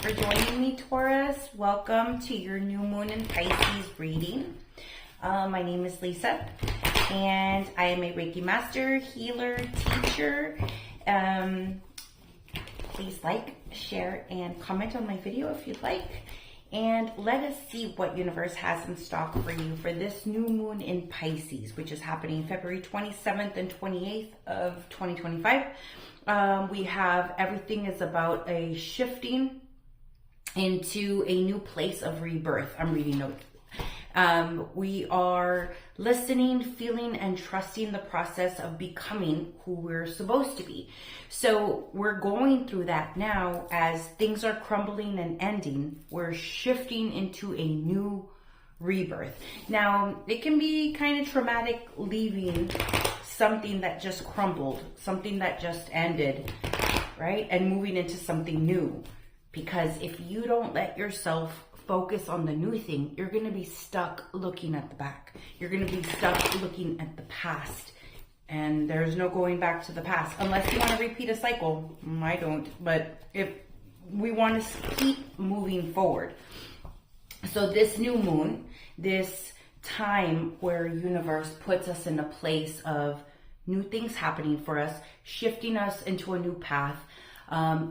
for joining me, Taurus. Welcome to your new moon in Pisces reading. My name is Lisa, and I am a Reiki master, healer, teacher. Please like, share, and comment on my video if you'd like. And let us see what universe has in stock for you for this new moon in Pisces, which is happening February 27th and 28th of 2025. We have everything is about a shifting into a new place of rebirth. I'm reading notes. We are listening, feeling, and trusting the process of becoming who we're supposed to be. So we're going through that now as things are crumbling and ending. We're shifting into a new rebirth. Now, it can be kind of traumatic leaving something that just crumbled, something that just ended, right? And moving into something new. Because if you don't let yourself focus on the new thing, you're going to be stuck looking at the back. You're going to be stuck looking at the past. And there's no going back to the past unless you want to repeat a cycle. I don't. But if we want to keep moving forward. So this new moon, this time where universe puts us in a place of new things happening for us, shifting us into a new path.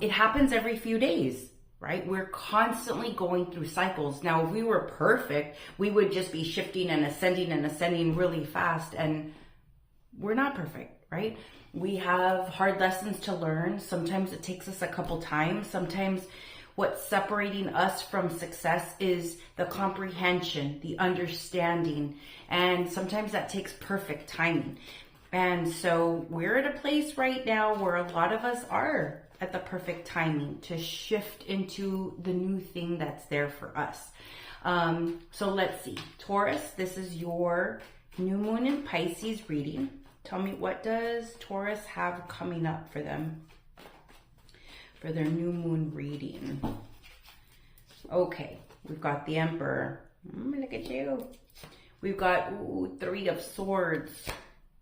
It happens every few days, right? We're constantly going through cycles. Now, if we were perfect, we would just be shifting and ascending really fast. And we're not perfect, right? We have hard lessons to learn. Sometimes it takes us a couple times. Sometimes what's separating us from success is the comprehension, the understanding. And sometimes that takes perfect timing. And so we're at a place right now where a lot of us are at the perfect timing to shift into the new thing that's there for us. So let's see. Taurus, this is your new moon in Pisces reading. Tell me, what does Taurus have coming up for them for their new moon reading? Okay, we've got the Emperor. Look at you. We've got Three of Swords.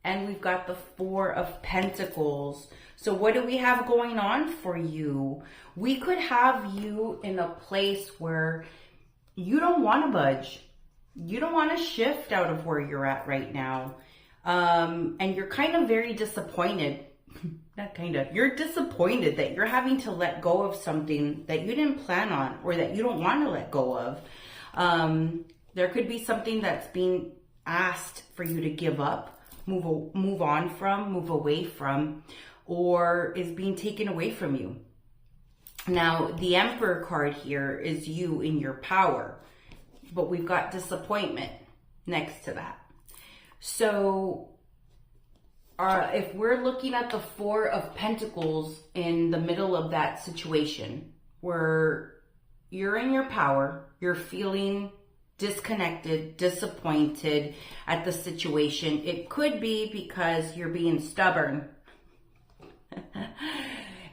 And we've got the Four of Pentacles. So what do we have going on for you? We could have you in a place where you don't want to budge. You don't want to shift out of where you're at right now. And you're kind of very disappointed. Not kind of. You're disappointed that you're having to let go of something that you didn't plan on or that you don't want to let go of. There could be something that's being asked for you to give up, move on from, move away from, or is being taken away from you. Now, the Emperor card here is you in your power, but we've got disappointment next to that. So if we're looking at the Four of Pentacles in the middle of that situation where you're in your power, you're feeling disconnected, disappointed at the situation. It could be because you're being stubborn.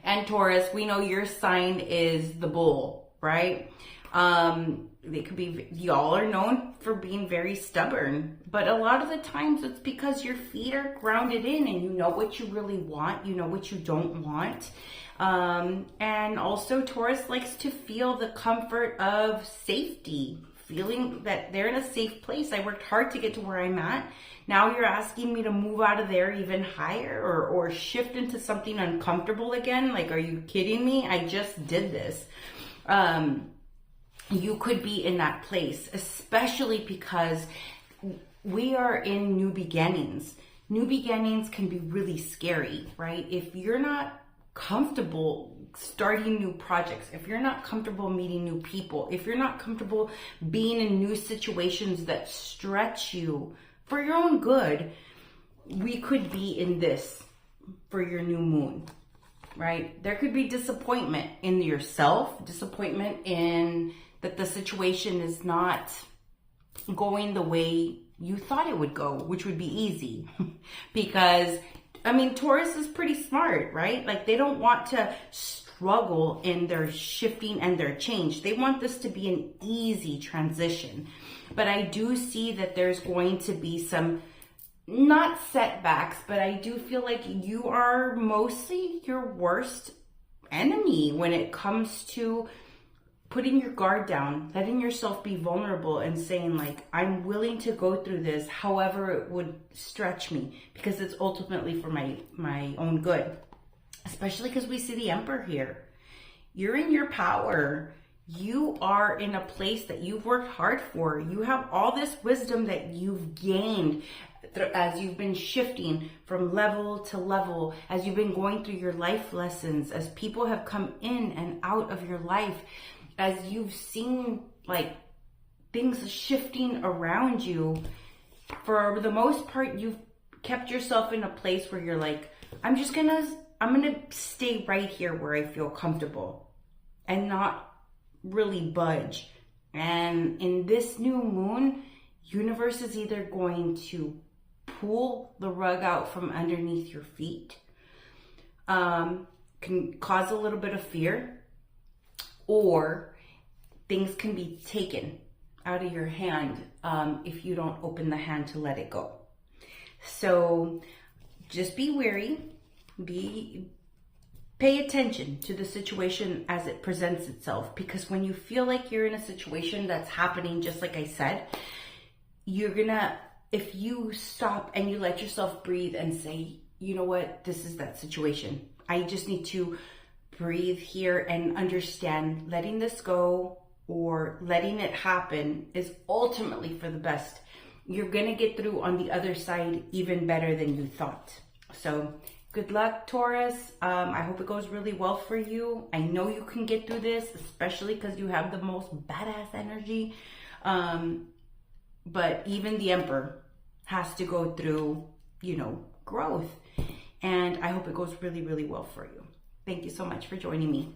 And Taurus, we know your sign is the bull, right? They could be, y'all are known for being very stubborn, but a lot of the times it's because your feet are grounded in and you know what you really want, you know what you don't want. And also Taurus likes to feel the comfort of safety, feeling that they're in a safe place. I worked hard to get to where I'm at. Now you're asking me to move out of there even higher or shift into something uncomfortable again. Like, are you kidding me? I just did this. You could be in that place, especially because we are in new beginnings. New beginnings can be really scary, right? If you're not comfortable starting new projects, if you're not comfortable meeting new people, if you're not comfortable being in new situations that stretch you for your own good, we could be in this for your new moon, right? There could be disappointment in yourself, disappointment in that the situation is not going the way you thought it would go, which would be easy because I mean, Taurus is pretty smart, right? Like, they don't want to struggle in their shifting and their change. They want this to be an easy transition. But I do see that there's going to be some, not setbacks, but I do feel like you are mostly your worst enemy when it comes to putting your guard down, letting yourself be vulnerable and saying like, I'm willing to go through this, however it would stretch me, because it's ultimately for my own good. Especially because we see the Emperor here. You're in your power. You are in a place that you've worked hard for. You have all this wisdom that you've gained as you've been shifting from level to level, as you've been going through your life lessons, as people have come in and out of your life, as you've seen like things shifting around you. For the most part, you've kept yourself in a place where you're like, I'm gonna stay right here where I feel comfortable and not really budge. And in this new moon, universe is either going to pull the rug out from underneath your feet, can cause a little bit of fear, or things can be taken out of your hand if you don't open the hand to let it go. So just be wary. Pay attention to the situation as it presents itself, because when you feel like you're in a situation that's happening, just like I said, if you stop and you let yourself breathe and say, you know what, this is that situation. I just need to breathe here and understand letting this go or letting it happen is ultimately for the best. You're gonna get through on the other side even better than you thought. So good luck, Taurus. I hope it goes really well for you. I know you can get through this, especially because you have the most badass energy. But even the Emperor has to go through, growth. And I hope it goes really, really well for you. Thank you so much for joining me.